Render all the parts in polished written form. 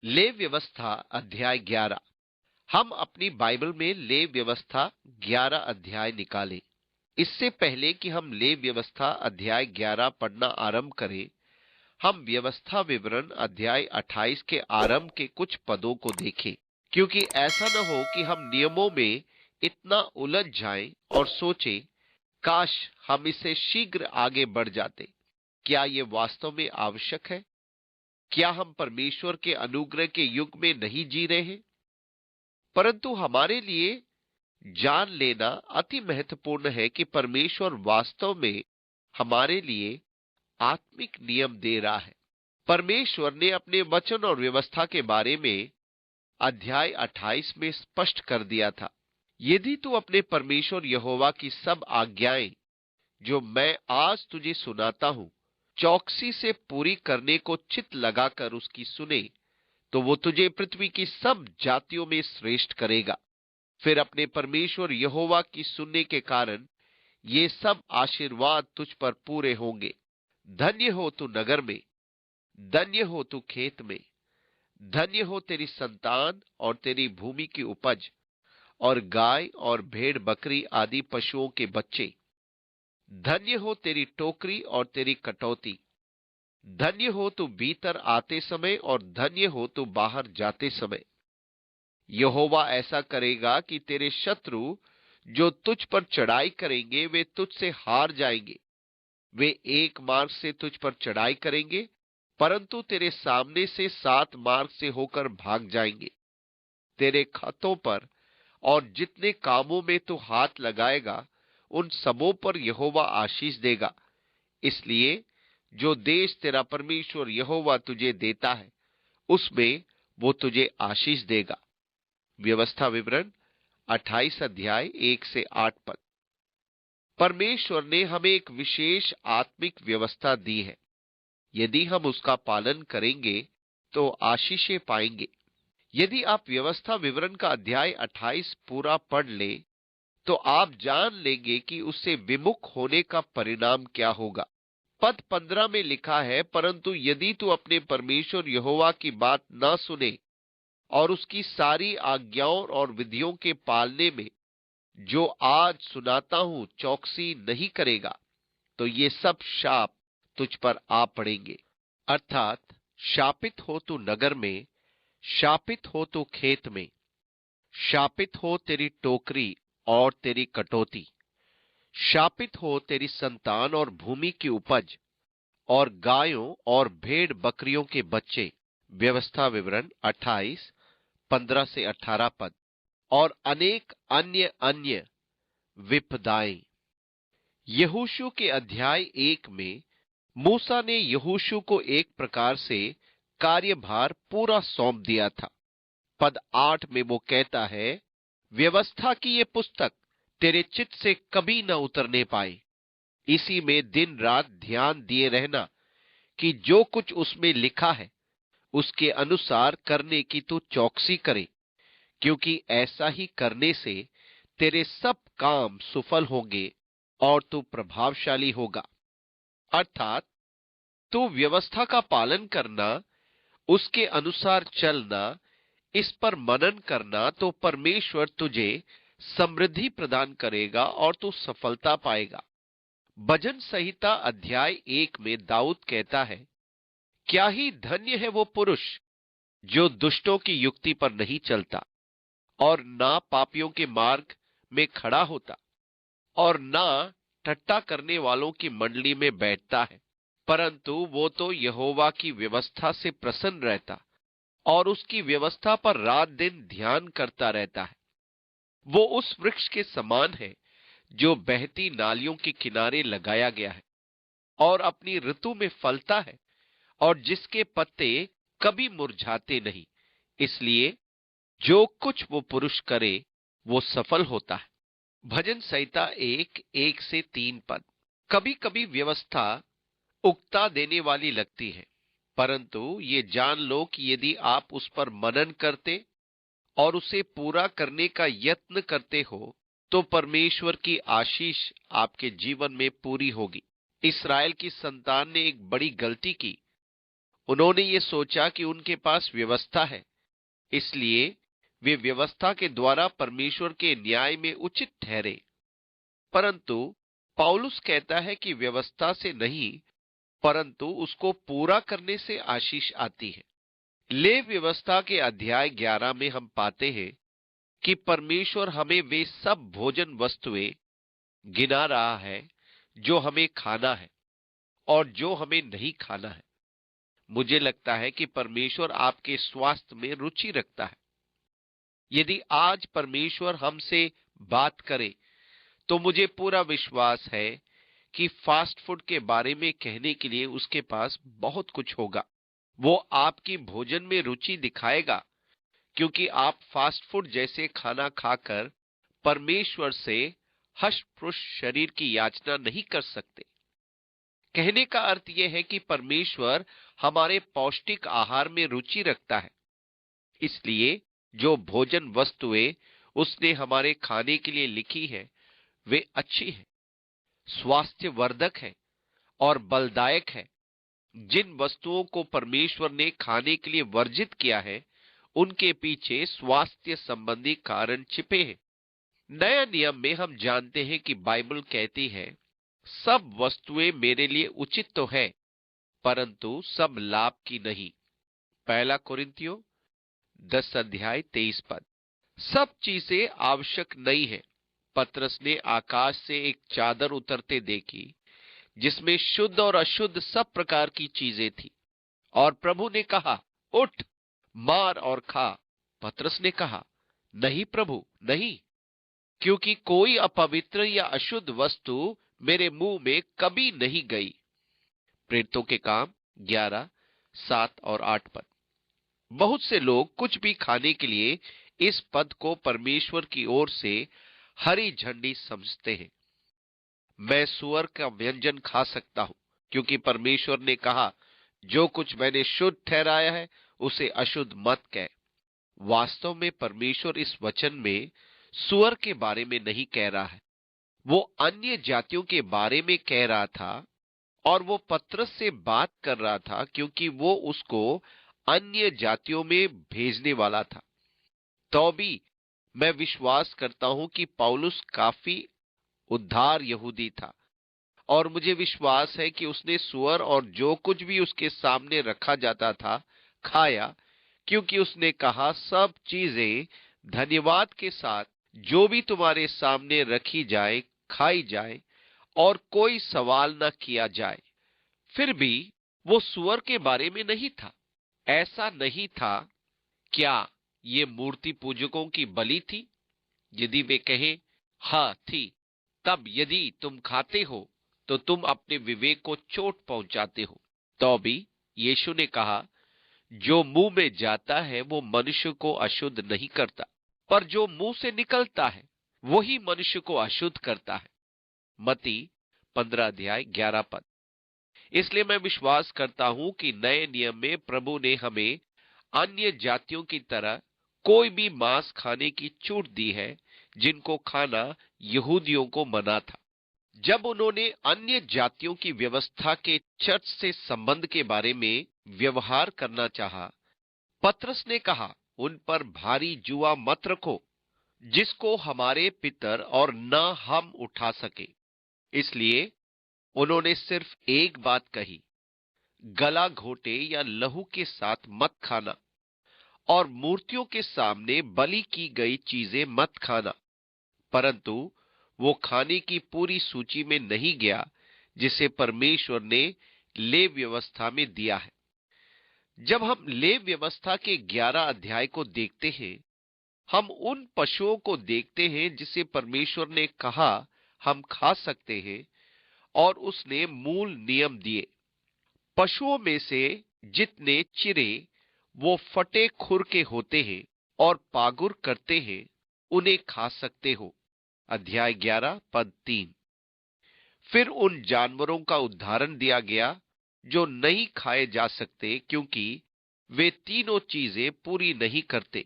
ले व्यवस्था अध्याय 11। हम अपनी बाइबल में ले व्यवस्था 11 अध्याय निकालें। इससे पहले कि हम ले व्यवस्था अध्याय 11 पढ़ना आरंभ करें, हम व्यवस्था विवरण अध्याय 28 के आरंभ के कुछ पदों को देखें, क्योंकि ऐसा न हो कि हम नियमों में इतना उलझ जाएं और सोचें, काश हम इससे शीघ्र आगे बढ़ जाते। क्या ये वास्तव में आवश्यक है? क्या हम परमेश्वर के अनुग्रह के युग में नहीं जी रहे हैं? परंतु हमारे लिए जान लेना अति महत्वपूर्ण है कि परमेश्वर वास्तव में हमारे लिए आत्मिक नियम दे रहा है। परमेश्वर ने अपने वचन और व्यवस्था के बारे में अध्याय 28 में स्पष्ट कर दिया था। यदि तू अपने परमेश्वर यहोवा की सब आज्ञाएं जो मैं आज तुझे सुनाता हूं चौकसी से पूरी करने को चित लगाकर उसकी सुने, तो वो तुझे पृथ्वी की सब जातियों में श्रेष्ठ करेगा। फिर अपने परमेश्वर यहोवा की सुनने के कारण ये सब आशीर्वाद तुझ पर पूरे होंगे। धन्य हो तू नगर में, धन्य हो तू खेत में, धन्य हो तेरी संतान और तेरी भूमि की उपज, और गाय और भेड़ बकरी आदि पशुओं के बच्चे। धन्य हो तेरी टोकरी और तेरी कटौती। धन्य हो तू भीतर आते समय और धन्य हो तू बाहर जाते समय। यहोवा ऐसा करेगा कि तेरे शत्रु जो तुझ पर चढ़ाई करेंगे वे तुझसे हार जाएंगे। वे एक मार्ग से तुझ पर चढ़ाई करेंगे, परंतु तेरे सामने से 7 मार्ग से होकर भाग जाएंगे। तेरे खतों पर और जितने कामों में तू हाथ लगाएगा उन सबों पर यहोवा आशीष देगा। इसलिए जो देश तेरा परमेश्वर यहोवा तुझे देता है उसमें वो तुझे आशीष देगा। व्यवस्था विवरण 28 अध्याय 1 से 8 पद। परमेश्वर ने हमें एक विशेष आत्मिक व्यवस्था दी है। यदि हम उसका पालन करेंगे तो आशीषें पाएंगे। यदि आप व्यवस्था विवरण का अध्याय 28 पूरा पढ़ ले तो आप जान लेंगे कि उससे विमुख होने का परिणाम क्या होगा। पद 15 में लिखा है, परंतु यदि तू अपने परमेश्वर यहोवा की बात न सुने और उसकी सारी आज्ञाओं और विधियों के पालने में जो आज सुनाता हूं चौकसी नहीं करेगा, तो ये सब शाप तुझ पर आ पड़ेंगे। अर्थात शापित हो तू नगर में, शापित हो तू खेत में, शापित हो तेरी टोकरी और तेरी कटौती, शापित हो तेरी संतान और भूमि की उपज, और गायों और भेड़ बकरियों के बच्चे। व्यवस्था विवरण 28 15 से 18 पद। और अनेक अन्य अन्य विपदाएं। यहोशू के अध्याय 1 में मूसा ने यहोशू को एक प्रकार से कार्यभार पूरा सौंप दिया था। पद 8 में वो कहता है, व्यवस्था की ये पुस्तक तेरे चित्त से कभी न उतरने पाए। इसी में दिन रात ध्यान दिए रहना कि जो कुछ उसमें लिखा है उसके अनुसार करने की तू चौकसी करे, क्योंकि ऐसा ही करने से तेरे सब काम सफल होंगे और तू प्रभावशाली होगा। अर्थात तू व्यवस्था का पालन करना, उसके अनुसार चलना, इस पर मनन करना, तो परमेश्वर तुझे समृद्धि प्रदान करेगा और तू सफलता पाएगा। भजन संहिता अध्याय 1 में दाऊद कहता है, क्या ही धन्य है वो पुरुष जो दुष्टों की युक्ति पर नहीं चलता और ना पापियों के मार्ग में खड़ा होता और ना ठट्ठा करने वालों की मंडली में बैठता है, परंतु वो तो यहोवा की व्यवस्था से प्रसन्न रहता और उसकी व्यवस्था पर रात दिन ध्यान करता रहता है। वो उस वृक्ष के समान है जो बहती नालियों के किनारे लगाया गया है और अपनी ऋतु में फलता है और जिसके पत्ते कभी मुरझाते नहीं। इसलिए जो कुछ वो पुरुष करे वो सफल होता है। भजन संहिता 1 से 3 पद। कभी कभी व्यवस्था उकता देने वाली लगती है, परंतु ये जान लो कि यदि आप उस पर मनन करते और उसे पूरा करने का यत्न करते हो तो परमेश्वर की आशीष आपके जीवन में पूरी होगी। इस्राएल की संतान ने एक बड़ी गलती की। उन्होंने ये सोचा कि उनके पास व्यवस्था है, इसलिए वे व्यवस्था के द्वारा परमेश्वर के न्याय में उचित ठहरे। परंतु पौलुस कहता है कि व्यवस्था से नहीं, परंतु उसको पूरा करने से आशीष आती है। लेव व्यवस्था के अध्याय 11 में हम पाते हैं कि परमेश्वर हमें वे सब भोजन वस्तुएं गिना रहा है जो हमें खाना है और जो हमें नहीं खाना है। मुझे लगता है कि परमेश्वर आपके स्वास्थ्य में रुचि रखता है। यदि आज परमेश्वर हमसे बात करे तो मुझे पूरा विश्वास है कि फास्ट फूड के बारे में कहने के लिए उसके पास बहुत कुछ होगा। वो आपकी भोजन में रुचि दिखाएगा, क्योंकि आप फास्ट फूड जैसे खाना खाकर परमेश्वर से हष्ट-पुष्ट शरीर की याचना नहीं कर सकते। कहने का अर्थ यह है कि परमेश्वर हमारे पौष्टिक आहार में रुचि रखता है, इसलिए जो भोजन वस्तुएं उसने हमारे खाने के लिए लिखी है वे अच्छी है, स्वास्थ्यवर्धक है और बलदायक है। जिन वस्तुओं को परमेश्वर ने खाने के लिए वर्जित किया है, उनके पीछे स्वास्थ्य संबंधी कारण छिपे हैं। नया नियम में हम जानते हैं कि बाइबल कहती है, सब वस्तुएं मेरे लिए उचित तो है, परंतु सब लाभ की नहीं। पहला कुरिन्थियों 10 अध्याय 23 पद। सब चीजें आवश्यक नहीं है। पतरस ने आकाश से एक चादर उतरते देखी जिसमें शुद्ध और अशुद्ध सब प्रकार की चीजें थी, और प्रभु ने कहा, उठ, मार और खा। पतरस ने कहा, नहीं प्रभु, नहीं, क्योंकि कोई अपवित्र या अशुद्ध वस्तु मेरे मुंह में कभी नहीं गई। प्रेरितों के काम 11, 7 और 8 पद। बहुत से लोग कुछ भी खाने के लिए इस पद को परमेश्वर की ओर से हरी झंडी समझते हैं। मैं सुअर का व्यंजन खा सकता हूं, क्योंकि परमेश्वर ने कहा, जो कुछ मैंने शुद्ध ठहराया है उसे अशुद्ध मत कह। वास्तव में परमेश्वर इस वचन में सुअर के बारे में नहीं कह रहा है, वो अन्य जातियों के बारे में कह रहा था, और वो पतरस से बात कर रहा था क्योंकि वो उसको अन्य जातियों में भेजने वाला था। तो भी मैं विश्वास करता हूं कि पौलुस काफी उद्धार यहूदी था, और मुझे विश्वास है कि उसने सुअर और जो कुछ भी उसके सामने रखा जाता था खाया, क्योंकि उसने कहा, सब चीजें धन्यवाद के साथ जो भी तुम्हारे सामने रखी जाए खाई जाए और कोई सवाल न किया जाए। फिर भी वो सुअर के बारे में नहीं था। ऐसा नहीं था। क्या ये मूर्ति पूजकों की बलि थी? यदि वे कहें हाँ थी, तब यदि तुम खाते हो तो तुम अपने विवेक को चोट पहुंचाते हो। तो भी यीशु ने कहा, जो मुंह में जाता है वो मनुष्य को अशुद्ध नहीं करता, पर जो मुंह से निकलता है वही मनुष्य को अशुद्ध करता है। मत्ती 15 अध्याय 11 पद। इसलिए मैं विश्वास करता हूं कि नए नियम में प्रभु ने हमें अन्य जातियों की तरह कोई भी मांस खाने की छूट दी है, जिनको खाना यहूदियों को मना था। जब उन्होंने अन्य जातियों की व्यवस्था के चर्च से संबंध के बारे में व्यवहार करना चाहा, पतरस ने कहा, उन पर भारी जुआ मत रखो, जिसको हमारे पितर और न हम उठा सके। इसलिए उन्होंने सिर्फ एक बात कही, गला घोटे या लहू के साथ मत खाना, और मूर्तियों के सामने बलि की गई चीजें मत खाना। परंतु वो खाने की पूरी सूची में नहीं गया जिसे परमेश्वर ने लेव व्यवस्था में दिया है। जब हम लेव व्यवस्था के 11 अध्याय को देखते हैं, हम उन पशुओं को देखते हैं जिसे परमेश्वर ने कहा हम खा सकते हैं, और उसने मूल नियम दिए। पशुओं में से जितने चिरे वो फटे खुर के होते हैं और पागुर करते हैं, उन्हें खा सकते हो। अध्याय 11 पद 3। फिर उन जानवरों का उदाहरण दिया गया जो नहीं खाए जा सकते, क्योंकि वे तीनों चीजें पूरी नहीं करते।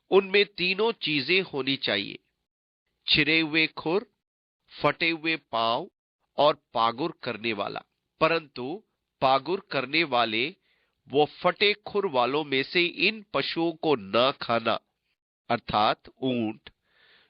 उनमें तीनों चीजें होनी चाहिए, छिरे हुए खुर, फटे हुए पांव और पागुर करने वाला। परंतु पागुर करने वाले वो फटे खुर वालों में से इन पशुओं को न खाना, अर्थात ऊंट,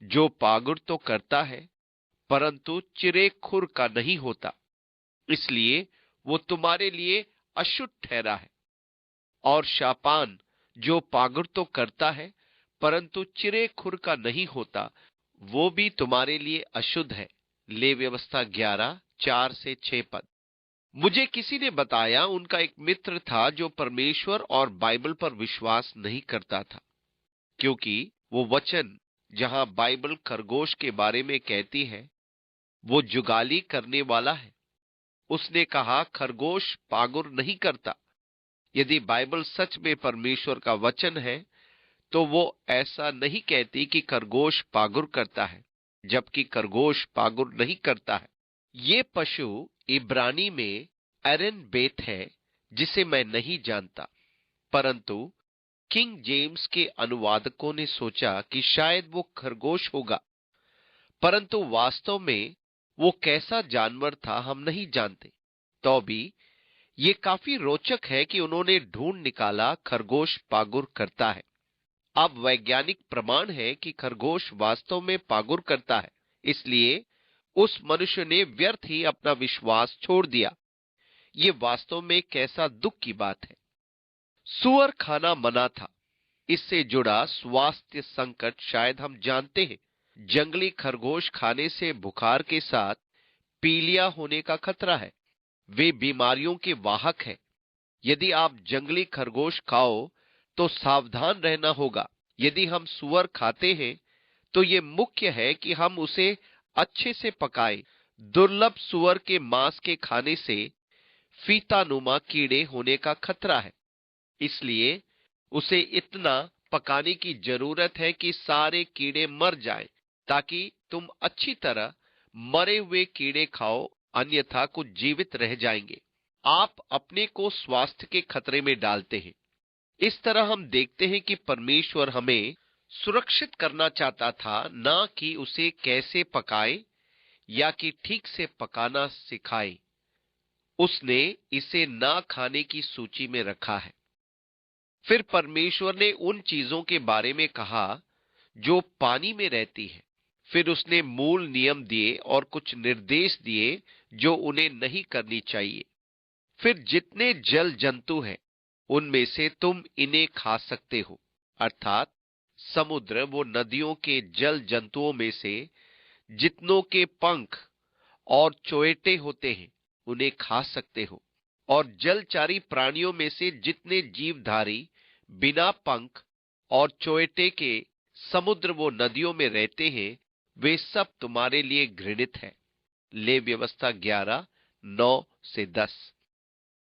जो पागुर तो करता है परंतु चिरे खुर का नहीं होता, इसलिए वो तुम्हारे लिए अशुद्ध ठहरा है। और शापान, जो पागुर तो करता है परंतु चिरे खुर का नहीं होता, वो भी तुम्हारे लिए अशुद्ध है। ले व्यवस्था 11:4-6 पद। मुझे किसी ने बताया, उनका एक मित्र था जो परमेश्वर और बाइबल पर विश्वास नहीं करता था, क्योंकि वो वचन जहां बाइबल खरगोश के बारे में कहती है वो जुगाली करने वाला है। उसने कहा, खरगोश पागुर नहीं करता। यदि बाइबल सच में परमेश्वर का वचन है तो वो ऐसा नहीं कहती कि खरगोश पागुर करता है, जबकि खरगोश पागुर नहीं करता है। ये पशु इब्रानी में एरन बेत है, जिसे मैं नहीं जानता, परंतु किंग जेम्स के अनुवादकों ने सोचा कि शायद वो खरगोश होगा, परंतु वास्तव में वो कैसा जानवर था हम नहीं जानते। तो भी ये काफी रोचक है कि उन्होंने ढूंढ निकाला खरगोश पागुर करता है। अब वैज्ञानिक प्रमाण है कि खरगोश वास्तव में पागुर करता है, इसलिए उस मनुष्य ने व्यर्थ ही अपना विश्वास छोड़ दिया। ये वास्तव में कैसा दुख की बात है। सुअर खाना मना था। इससे जुड़ा स्वास्थ्य संकट शायद हम जानते हैं। जंगली खरगोश खाने से बुखार के साथ पीलिया होने का खतरा है। वे बीमारियों के वाहक हैं। यदि आप जंगली खरगोश खाओ तो सावधान रहना होगा। यदि हम सुअर खाते हैं तो ये मुख्य है कि हम उसे अच्छे से पकाएं। दुर्लभ सुअर के मांस के खाने से फीतानुमा कीड़े होने का खतरा है, इसलिए उसे इतना पकाने की जरूरत है कि सारे कीड़े मर जाएं, ताकि तुम अच्छी तरह मरे हुए कीड़े खाओ, अन्यथा कुछ जीवित रह जाएंगे। आप अपने को स्वास्थ्य के खतरे में डालते हैं। इस तरह हम देखते हैं कि परमेश्वर हमें सुरक्षित करना चाहता था, न कि उसे कैसे पकाए या कि ठीक से पकाना सिखाए। उसने इसे ना खाने की सूची में रखा है। फिर परमेश्वर ने उन चीजों के बारे में कहा जो पानी में रहती है। फिर उसने मूल नियम दिए और कुछ निर्देश दिए जो उन्हें नहीं करनी चाहिए। फिर जितने जल जंतु हैं उनमें से तुम इन्हें खा सकते हो, अर्थात समुद्र वो नदियों के जल जंतुओं में से जितनों के पंख और चोएटे होते हैं उन्हें खा सकते हो। और जलचारी प्राणियों में से जितने जीवधारी बिना पंख और चोएटे के समुद्र वो नदियों में रहते हैं वे सब तुम्हारे लिए घृणित है। ले व्यवस्था 11:9-10।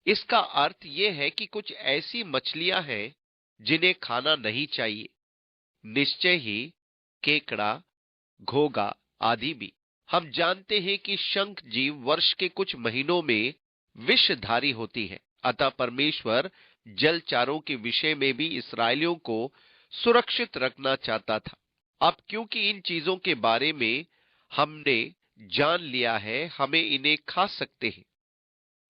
इसका अर्थ यह है कि कुछ ऐसी मछलियां हैं जिन्हें खाना नहीं चाहिए। निश्चय ही केकड़ा, घोगा आदि भी। हम जानते हैं कि शंख जीव वर्ष के कुछ महीनों में विषधारी होती है। अतः परमेश्वर जलचारों के विषय में भी इस्राएलियों को सुरक्षित रखना चाहता था। अब क्योंकि इन चीजों के बारे में हमने जान लिया है, हमें इन्हें खा सकते हैं।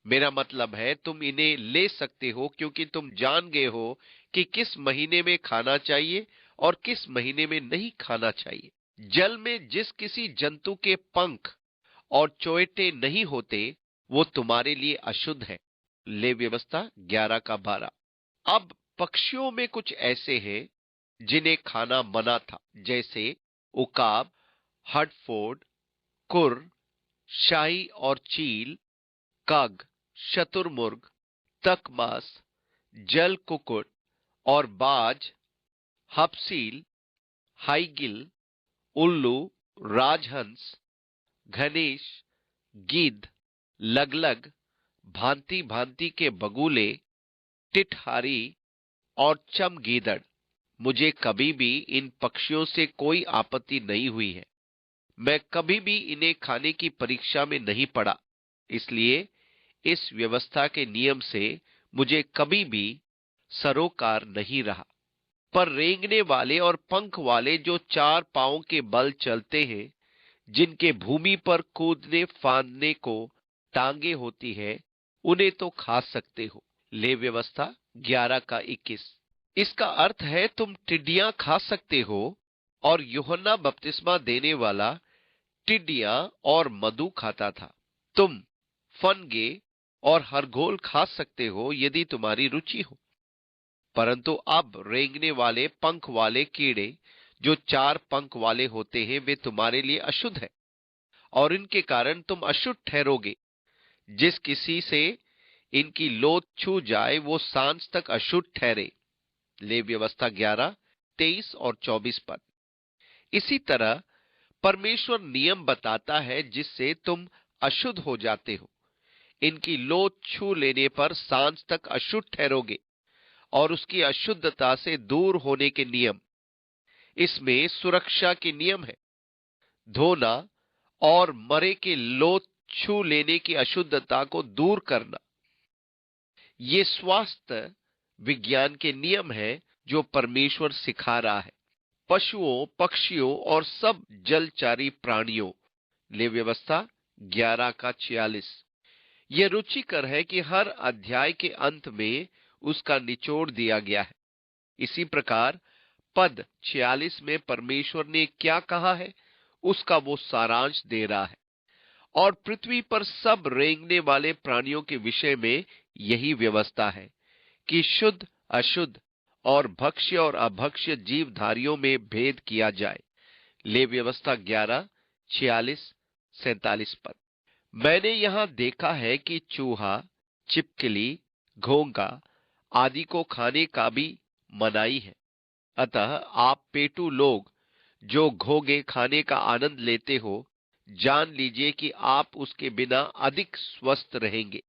मेरा मतलब है तुम इन्हें ले सकते हो, क्योंकि तुम जान गए हो कि किस महीने में खाना चाहिए और किस महीने में नहीं खाना चाहिए। जल में जिस किसी जंतु के पंख और चोएटे नहीं होते वो तुम्हारे लिए अशुद्ध है। ले व्यवस्था 11:12। अब पक्षियों में कुछ ऐसे हैं जिन्हें खाना मना था, जैसे उकाब, हडफोर्ड, कुर, शाही और चील, काग, शतुरमुर्ग, तकमास, जल कुकुट और बाज, हपसील, हाइगिल, उल्लू, राजहंस, घनेश, गिद्ध, लगलग, भांति भांति के बगुले, टिटहारी और चमगीदड़। मुझे कभी भी इन पक्षियों से कोई आपत्ति नहीं हुई है। मैं कभी भी इन्हें खाने की परीक्षा में नहीं पड़ा, इसलिए इस व्यवस्था के नियम से मुझे कभी भी सरोकार नहीं रहा। पर रेंगने वाले और पंख वाले जो 4 पांवों के बल चलते हैं, जिनके भूमि पर कूदने फांदने को टांगे होती है, उन्हें तो खा सकते हो। ले व्यवस्था 11 का 21। इसका अर्थ है तुम टिड्डियां खा सकते हो, और यूहन्ना बपतिस्मा देने वाला टिड्डियां और मधु खाता था। तुम फनगे और हरगोल खा सकते हो यदि तुम्हारी रुचि हो, परंतु अब रेंगने वाले पंख वाले कीड़े जो 4 पंख वाले होते हैं वे तुम्हारे लिए अशुद्ध है, और इनके कारण तुम अशुद्ध ठहरोगे। जिस किसी से इनकी लोथ छू जाए वो सांझ तक अशुद्ध ठहरे। ले व्यवस्था 11, 23 और 24 पद। इसी तरह परमेश्वर नियम बताता है जिससे तुम अशुद्ध हो जाते हो। इनकी लोथ छू लेने पर सांझ तक अशुद्ध ठहरोगे, और उसकी अशुद्धता से दूर होने के नियम। इसमें सुरक्षा के नियम है, धोना और मरे के लोथ छू लेने की अशुद्धता को दूर करना। ये स्वास्थ्य विज्ञान के नियम है जो परमेश्वर सिखा रहा है पशुओं, पक्षियों और सब जलचारी प्राणियों। ले व्यवस्था 11 का 46। यह रुचिकर है कि हर अध्याय के अंत में उसका निचोड़ दिया गया है। इसी प्रकार पद 46 में परमेश्वर ने क्या कहा है उसका वो सारांश दे रहा है, और पृथ्वी पर सब रेंगने वाले प्राणियों के विषय में यही व्यवस्था है कि शुद्ध, अशुद्ध और भक्ष्य और अभक्ष्य जीवधारियों में भेद किया जाए। ले व्यवस्था 11, 46, 47 पद। मैंने यहां देखा है कि चूहा, छिपकली, घोंघा आदि को खाने का भी मनाही है। अतः आप पेटू लोग जो घोंघे खाने का आनंद लेते हो, जान लीजिए कि आप उसके बिना अधिक स्वस्थ रहेंगे।